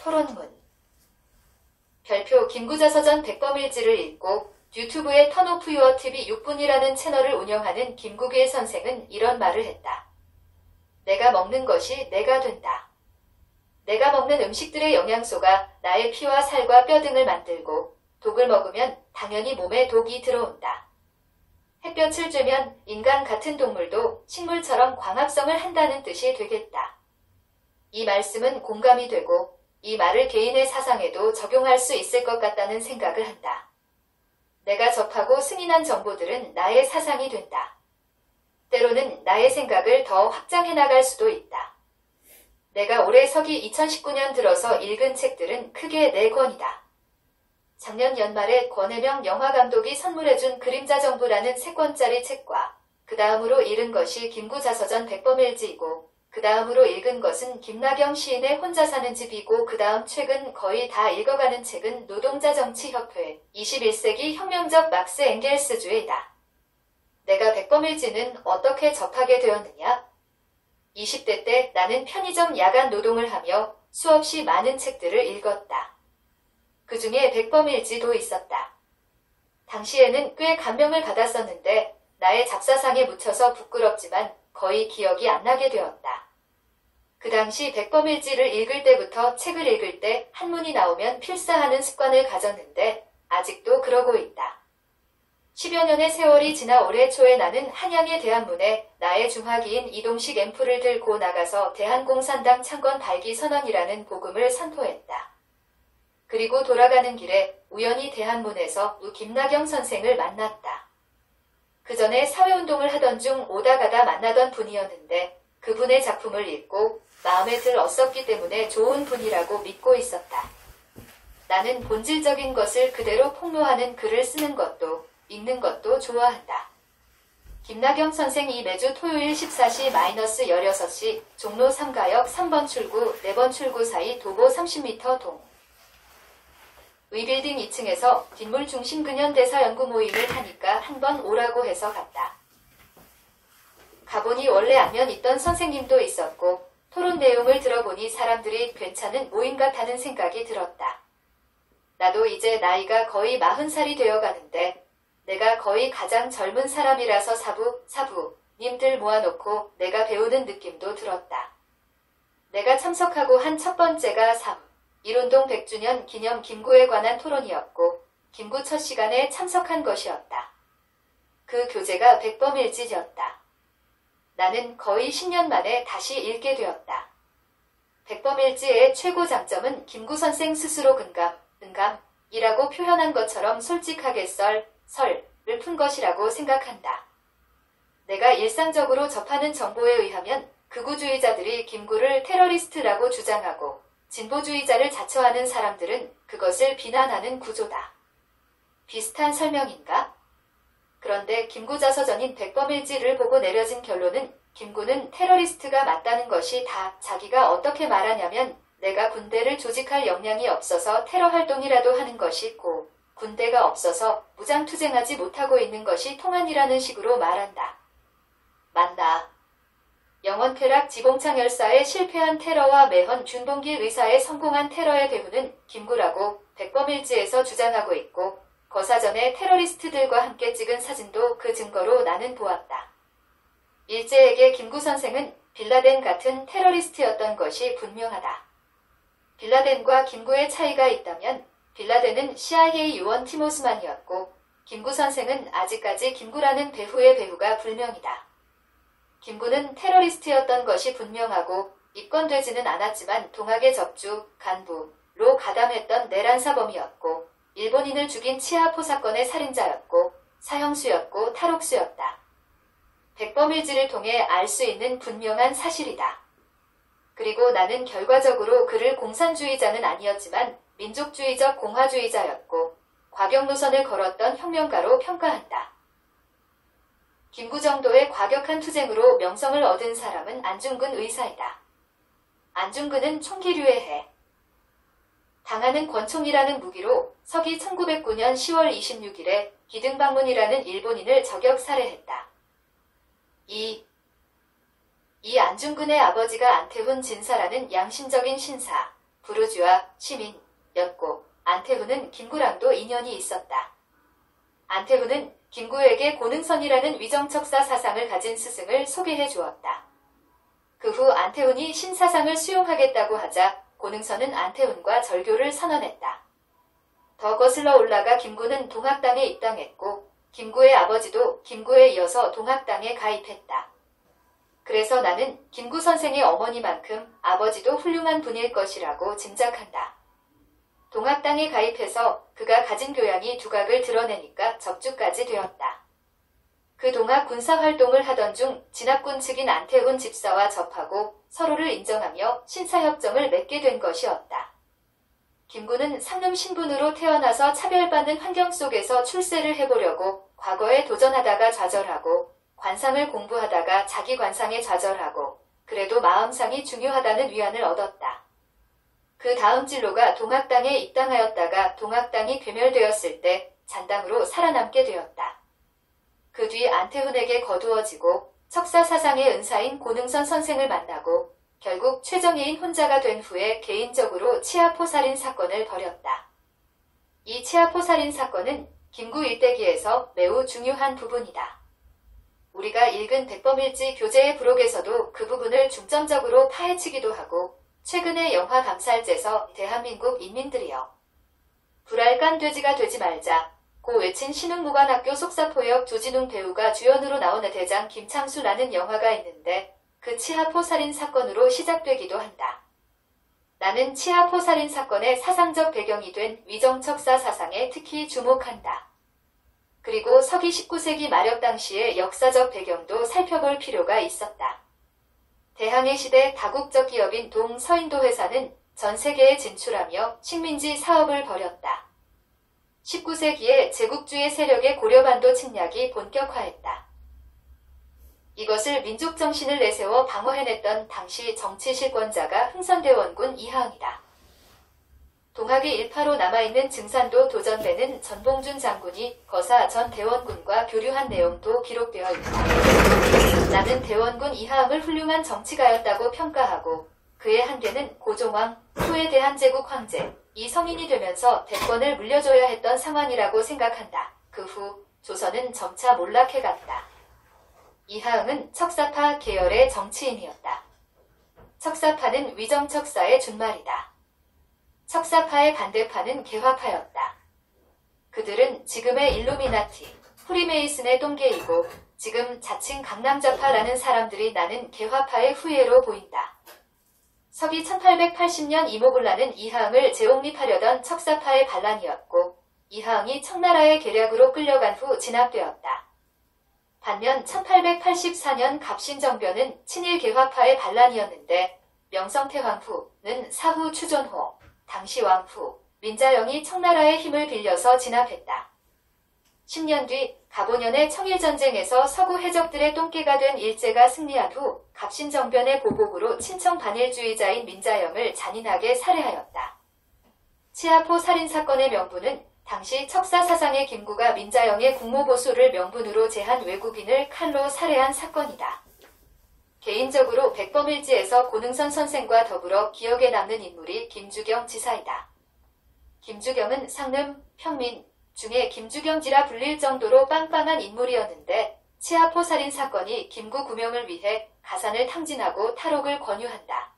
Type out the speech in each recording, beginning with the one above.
토론문. 별표 김구자서전 백범일지를 읽고 유튜브에 턴오프 유어 TV 6분이라는 채널을 운영하는 김국일 선생은 이런 말을 했다. 내가 먹는 것이 내가 된다. 내가 먹는 음식들의 영양소가 나의 피와 살과 뼈 등을 만들고 독을 먹으면 당연히 몸에 독이 들어온다. 햇볕을 쬐면 인간 같은 동물도 식물처럼 광합성을 한다는 뜻이 되겠다. 이 말씀은 공감이 되고 이 말을 개인의 사상에도 적용할 수 있을 것 같다는 생각을 한다. 내가 접하고 승인한 정보들은 나의 사상이 된다. 때로는 나의 생각을 더 확장해 나갈 수도 있다. 내가 올해 서기 2019년 들어서 읽은 책들은 크게 4권이다. 작년 연말에 권혜명 영화감독이 선물해준 그림자 정부라는 3권짜리 책과 그 다음으로 읽은 것이 김구자서전 백범일지이고 그 다음으로 읽은 것은 김나경 시인의 혼자 사는 집이고 그 다음 최근 거의 다 읽어가는 책은 노동자 정치협회 21세기 혁명적 막스 엥겔스주의다. 내가 백범일지는 어떻게 접하게 되었느냐? 20대 때 나는 편의점 야간 노동을 하며 수없이 많은 책들을 읽었다. 그 중에 백범일지도 있었다. 당시에는 꽤 감명을 받았었는데 나의 잡사상에 묻혀서 부끄럽지만 거의 기억이 안 나게 되었다. 그 당시 백범일지를 읽을 때부터 책을 읽을 때 한문이 나오면 필사하는 습관을 가졌는데 아직도 그러고 있다. 10여 년의 세월이 지나 올해 초에 나는 한양의 대한문에 나의 중화기인 이동식 앰프를 들고 나가서 대한공산당 창건 발기 선언이라는 복음을 선포했다. 그리고 돌아가는 길에 우연히 대한문에서 김나경 선생을 만났다. 그 전에 사회운동을 하던 중 오다 가다 만나던 분이었는데 그분의 작품을 읽고 마음에 들었었기 때문에 좋은 분이라고 믿고 있었다. 나는 본질적인 것을 그대로 폭로하는 글을 쓰는 것도 읽는 것도 좋아한다. 김나경 선생이 매주 토요일 14시 -16시 종로 3가역 3번 출구 4번 출구 사이 도보 30m 동 의빌딩 2층에서 뒷물 중심 근현대사 연구 모임을 하니까 한번 오라고 해서 갔다. 가보니 원래 안면 있던 선생님도 있었고 토론 내용을 들어보니 사람들이 괜찮은 모임 같다는 생각이 들었다. 나도 이제 나이가 거의 40살이 되어가는데 내가 거의 가장 젊은 사람이라서 사부님들 모아놓고 내가 배우는 느낌도 들었다. 내가 참석하고 한 첫 번째가 1운동 100주년 기념 김구에 관한 토론이었고 김구 첫 시간에 참석한 것이었다. 그 교재가 백범일지였다. 나는 거의 10년 만에 다시 읽게 되었다. 백범일지의 최고 장점은 김구 선생 스스로 근감이라고 표현한 것처럼 솔직하게 설을 푼 것이라고 생각한다. 내가 일상적으로 접하는 정보에 의하면 극우주의자들이 김구를 테러리스트라고 주장하고 진보주의자를 자처하는 사람들은 그것을 비난하는 구조다. 비슷한 설명인가? 그런데 김구자서전인 백범일지를 보고 내려진 결론은 김구는 테러리스트가 맞다는 것이 다 자기가 어떻게 말하냐면 내가 군대를 조직할 역량이 없어서 테러 활동이라도 하는 것이 고 군대가 없어서 무장투쟁하지 못하고 있는 것이 통한이라는 식으로 말한다. 맞나? 영원쾌락 지봉창 열사의 실패한 테러와 매헌 준봉길 의사의 성공한 테러의 배후는 김구라고 백범일지에서 주장하고 있고 거사전에 테러리스트들과 함께 찍은 사진도 그 증거로 나는 보았다. 일제에게 김구 선생은 빌라덴 같은 테러리스트였던 것이 분명하다. 빌라덴과 김구의 차이가 있다면 빌라덴은 CIA 요원 티모스만이었고 김구 선생은 아직까지 김구라는 배후의 배후가 불명이다. 김구는 테러리스트였던 것이 분명하고 입건되지는 않았지만 동학의 적주, 간부로 가담했던 내란사범이었고 일본인을 죽인 치아포 사건의 살인자였고 사형수였고 탈옥수였다. 백범일지를 통해 알 수 있는 분명한 사실이다. 그리고 나는 결과적으로 그를 공산주의자는 아니었지만 민족주의적 공화주의자였고 과격 노선을 걸었던 혁명가로 평가한다. 김구 정도의 과격한 투쟁으로 명성을 얻은 사람은 안중근 의사이다. 안중근은 총기류의 해. 당하는 권총이라는 무기로 서기 1909년 10월 26일에 기등방문이라는 일본인을 저격 살해했다. 이 안중근의 아버지가 안태훈 진사라는 양심적인 신사, 부르주아, 시민이었고 안태후는 김구랑도 인연이 있었다. 안태후는 김구에게 고능선이라는 위정척사 사상을 가진 스승을 소개해 주었다. 그 후 안태훈이 신사상을 수용하겠다고 하자 고능선은 안태훈과 절교를 선언했다. 더 거슬러 올라가 김구는 동학당에 입당했고 김구의 아버지도 김구에 이어서 동학당에 가입했다. 그래서 나는 김구 선생의 어머니만큼 아버지도 훌륭한 분일 것이라고 짐작한다. 동학당에 가입해서 그가 가진 교양이 두각을 드러내니까 접주까지 되었다. 그 동학 군사활동을 하던 중 진압군 측인 안태훈 집사와 접하고 서로를 인정하며 신사협정을 맺게 된 것이었다. 김구는 상름 신분으로 태어나서 차별받는 환경 속에서 출세를 해보려고 과거에 도전하다가 좌절하고 관상을 공부하다가 자기 관상에 좌절하고 그래도 마음상이 중요하다는 위안을 얻었다. 그 다음 진로가 동학당에 입당하였다가 동학당이 괴멸되었을 때 잔당으로 살아남게 되었다. 그 뒤 안태훈에게 거두어지고 척사사상의 은사인 고능선 선생을 만나고 결국 최정예인 혼자가 된 후에 개인적으로 치아포살인 사건을 벌였다. 이 치아포살인 사건은 김구 일대기에서 매우 중요한 부분이다. 우리가 읽은 백범일지 교재의 부록에서도 그 부분을 중점적으로 파헤치기도 하고 최근의 영화 감살제서 대한민국 인민들이여 불알간 돼지가 되지 말자 고 외친 신흥무관학교 속사포역 조진웅 배우가 주연으로 나오는 대장 김창수라는 영화가 있는데 그 치아포 살인 사건으로 시작되기도 한다. 나는 치아포 살인 사건의 사상적 배경이 된 위정척사 사상에 특히 주목한다. 그리고 서기 19세기 말엽 당시의 역사적 배경도 살펴볼 필요가 있었다. 대항해 시대 다국적 기업인 동서인도 회사는 전 세계에 진출하며 식민지 사업을 벌였다. 19세기에 제국주의 세력의 고려반도 침략이 본격화했다. 이것을 민족정신을 내세워 방어해냈던 당시 정치 실권자가 흥선대원군 이하응이다. 동학의 일파로 남아있는 증산도 도전대는 전봉준 장군이 거사 전 대원군과 교류한 내용도 기록되어 있다. 나는 대원군 이하응을 훌륭한 정치가였다고 평가하고 그의 한계는 고종왕, 후에 대한제국 황제, 이 성인이 되면서 대권을 물려줘야 했던 상황이라고 생각한다. 그 후 조선은 점차 몰락해갔다. 이하응은 척사파 계열의 정치인이었다. 척사파는 위정척사의 준말이다. 척사파의 반대파는 개화파였다. 그들은 지금의 일루미나티, 프리메이슨의 똥개이고 지금 자칭 강남좌파라는 사람들이 나는 개화파의 후예로 보인다. 서기 1880년 이모굴라는 이하응을 재옹립하려던 척사파의 반란이었고 이하응이 청나라의 계략으로 끌려간 후 진압되었다. 반면 1884년 갑신정변은 친일 개화파의 반란이었는데 명성태 황후는 사후 추존호, 당시 왕후 민자영이 청나라의 힘을 빌려서 진압했다. 10년 뒤 갑오년의 청일전쟁에서 서구 해적들의 똥개가 된 일제가 승리한 후 갑신정변의 보복으로 친청 반일주의자인 민자영을 잔인하게 살해하였다. 치아포 살인사건의 명분은 당시 척사사상의 김구가 민자영의 국모보수를 명분으로 제한 외국인을 칼로 살해한 사건이다. 개인적으로 백범일지에서 고능선 선생과 더불어 기억에 남는 인물이 김주경 지사이다. 김주경은 상름, 평민 중에 김주경지라 불릴 정도로 빵빵한 인물이었는데 치아포 살인 사건이 김구 구명을 위해 가산을 탕진하고 탈옥을 권유한다.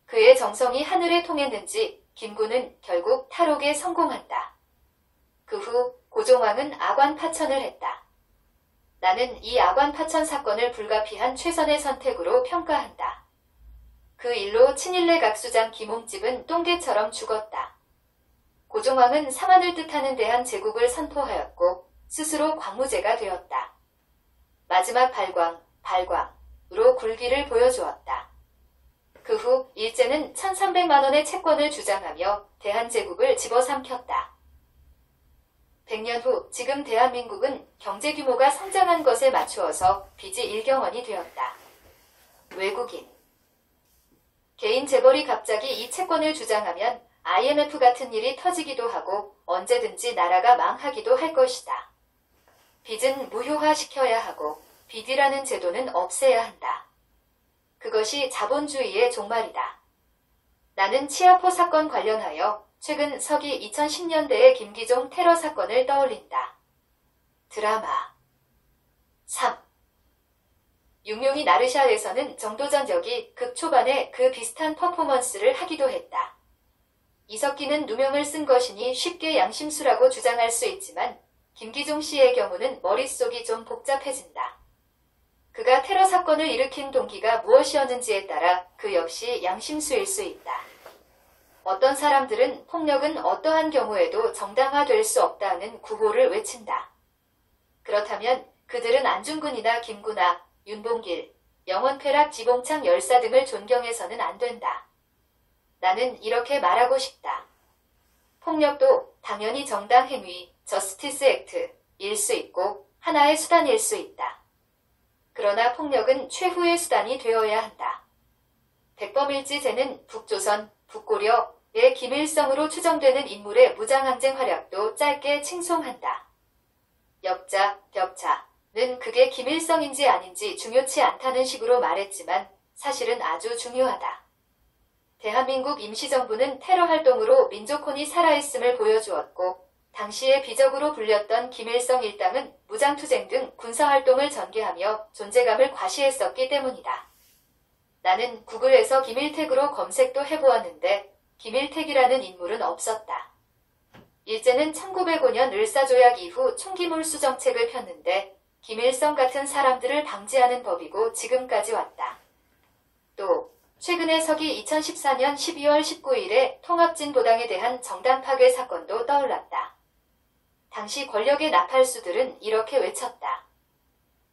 그의 정성이 하늘에 통했는지 김구는 결국 탈옥에 성공한다. 그 후 고종왕은 아관 파천을 했다. 나는 이 아관 파천 사건을 불가피한 최선의 선택으로 평가한다. 그 일로 친일내 각수장 김홍집은 똥개처럼 죽었다. 고종왕은 상한을 뜻하는 대한제국을 선포하였고 스스로 광무제가 되었다. 마지막 발광으로 굴기를 보여주었다. 그 후 일제는 1300만 원의 채권을 주장하며 대한제국을 집어삼켰다. 100년 후 지금 대한민국은 경제 규모가 성장한 것에 맞추어서 빚이 1경원이 되었다. 외국인 개인 재벌이 갑자기 이 채권을 주장하면 IMF 같은 일이 터지기도 하고 언제든지 나라가 망하기도 할 것이다. 빚은 무효화시켜야 하고 빚이라는 제도는 없애야 한다. 그것이 자본주의의 종말이다. 나는 치아포 사건 관련하여 최근 서기 2010년대의 김기종 테러 사건을 떠올린다. 드라마 3. 육룡이 나르샤에서는 정도전적이 극 초반에 그 비슷한 퍼포먼스를 하기도 했다. 이석기는 누명을 쓴 것이니 쉽게 양심수라고 주장할 수 있지만 김기종 씨의 경우는 머릿속이 좀 복잡해진다. 그가 테러 사건을 일으킨 동기가 무엇이었는지에 따라 그 역시 양심수일 수 있다. 어떤 사람들은 폭력은 어떠한 경우에도 정당화될 수 없다는 구호를 외친다. 그렇다면 그들은 안중근이나 김구나, 윤봉길, 영원쾌락 지봉창 열사 등을 존경해서는 안 된다. 나는 이렇게 말하고 싶다. 폭력도 당연히 정당 행위, 저스티스 액트일 수 있고 하나의 수단일 수 있다. 그러나 폭력은 최후의 수단이 되어야 한다. 백범일지제는 북조선, 북고려의 김일성으로 추정되는 인물의 무장항쟁 활약도 짧게 칭송한다. 역자, 격차는 그게 김일성인지 아닌지 중요치 않다는 식으로 말했지만 사실은 아주 중요하다. 대한민국 임시정부는 테러 활동으로 민족혼이 살아있음을 보여주었고 당시에 비적으로 불렸던 김일성 일당은 무장투쟁 등 군사활동을 전개하며 존재감을 과시했었기 때문이다. 나는 구글에서 김일택으로 검색도 해보았는데 김일택이라는 인물은 없었다. 일제는 1905년 을사조약 이후 총기몰수 정책을 폈는데 김일성 같은 사람들을 방지하는 법이고 지금까지 왔다. 또 최근에 서기 2014년 12월 19일에 통합진보당에 대한 정당 파괴 사건도 떠올랐다. 당시 권력의 나팔수들은 이렇게 외쳤다.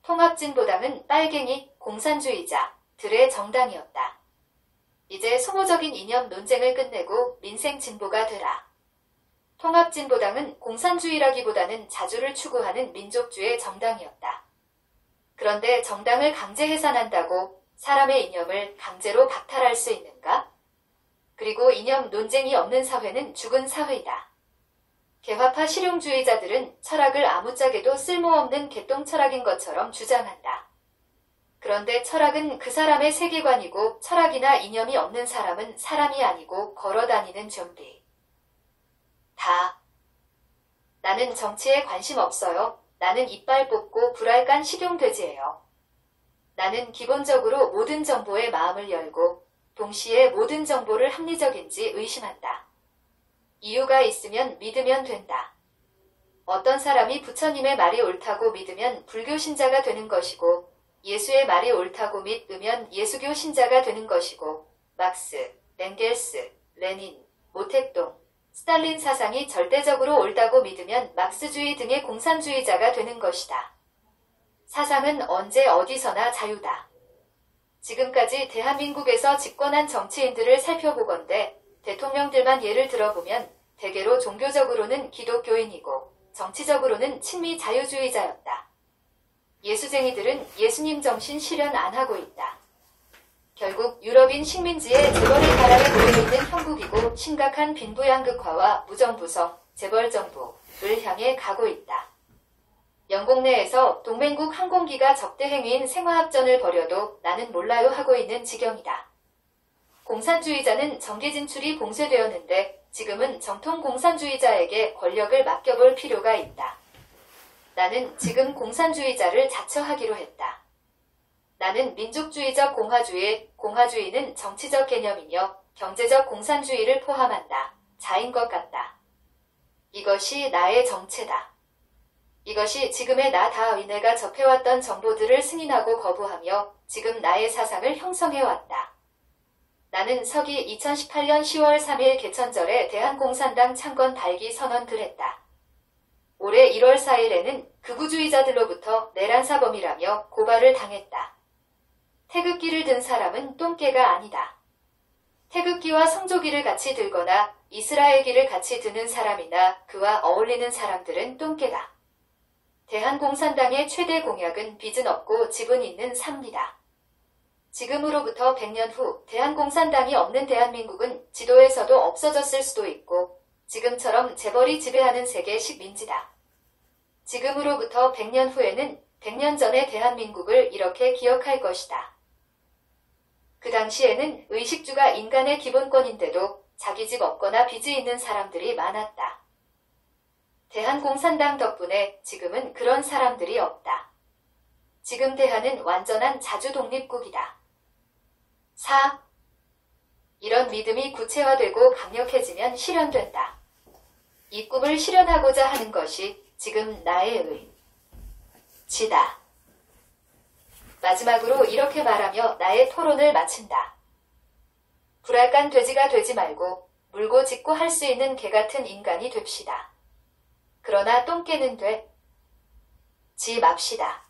통합진보당은 빨갱이, 공산주의자들의 정당이었다. 이제 소모적인 이념 논쟁을 끝내고 민생 진보가 되라. 통합진보당은 공산주의라기보다는 자주를 추구하는 민족주의 정당이었다. 그런데 정당을 강제 해산한다고 사람의 이념을 강제로 박탈할 수 있는가? 그리고 이념 논쟁이 없는 사회는 죽은 사회이다. 개화파 실용주의자들은 철학을 아무짝에도 쓸모없는 개똥철학인 것처럼 주장한다. 그런데 철학은 그 사람의 세계관이고 철학이나 이념이 없는 사람은 사람이 아니고 걸어다니는 좀비. 나는 정치에 관심 없어요. 나는 이빨 뽑고 불알 깐 식용돼지예요. 나는 기본적으로 모든 정보에 마음을 열고 동시에 모든 정보를 합리적인지 의심한다. 이유가 있으면 믿으면 된다. 어떤 사람이 부처님의 말이 옳다고 믿으면 불교 신자가 되는 것이고 예수의 말이 옳다고 믿으면 예수교 신자가 되는 것이고 막스, 엥겔스, 레닌, 모택동, 스탈린 사상이 절대적으로 옳다고 믿으면 막스주의 등의 공산주의자가 되는 것이다. 사상은 언제 어디서나 자유다. 지금까지 대한민국에서 집권한 정치인들을 살펴보건대 대통령들만 예를 들어보면 대개로 종교적으로는 기독교인이고 정치적으로는 친미 자유주의자였다. 예수쟁이들은 예수님 정신 실현 안 하고 있다. 결국 유럽인 식민지의 재벌의 바람에 놓여 있는 형국이고 심각한 빈부양극화와 무정부성, 재벌정부를 향해 가고 있다. 영국 내에서 동맹국 항공기가 적대 행위인 생화합전을 벌여도 나는 몰라요 하고 있는 지경이다. 공산주의자는 정계 진출이 봉쇄되었는데 지금은 정통 공산주의자에게 권력을 맡겨볼 필요가 있다. 나는 지금 공산주의자를 자처하기로 했다. 나는 민족주의적 공화주의는 정치적 개념이며 경제적 공산주의를 포함한다. 자인 것 같다. 이것이 나의 정체다. 이것이 지금의 나다위네가 접해왔던 정보들을 승인하고 거부하며 지금 나의 사상을 형성해왔다. 나는 서기 2018년 10월 3일 개천절에 대한공산당 창건 발기 선언글 했다. 올해 1월 4일에는 극우주의자들로부터 내란사범이라며 고발을 당했다. 태극기를 든 사람은 똥개가 아니다. 태극기와 성조기를 같이 들거나 이스라엘기를 같이 드는 사람이나 그와 어울리는 사람들은 똥개다. 대한공산당의 최대 공약은 빚은 없고 집은 있는 삽니다. 지금으로부터 100년 후 대한공산당이 없는 대한민국은 지도에서도 없어졌을 수도 있고 지금처럼 재벌이 지배하는 세계식 민지다. 지금으로부터 100년 후에는 100년 전의 대한민국을 이렇게 기억할 것이다. 그 당시에는 의식주가 인간의 기본권인데도 자기 집 없거나 빚이 있는 사람들이 많았다. 대한공산당 덕분에 지금은 그런 사람들이 없다. 지금 대한은 완전한 자주독립국이다. 4. 이런 믿음이 구체화되고 강력해지면 실현된다. 이 꿈을 실현하고자 하는 것이 지금 나의 의지다. 마지막으로 이렇게 말하며 나의 토론을 마친다. 불알간 돼지가 되지 말고 물고 짖고 할 수 있는 개 같은 인간이 됩시다. 그러나 똥개는 되지 맙시다.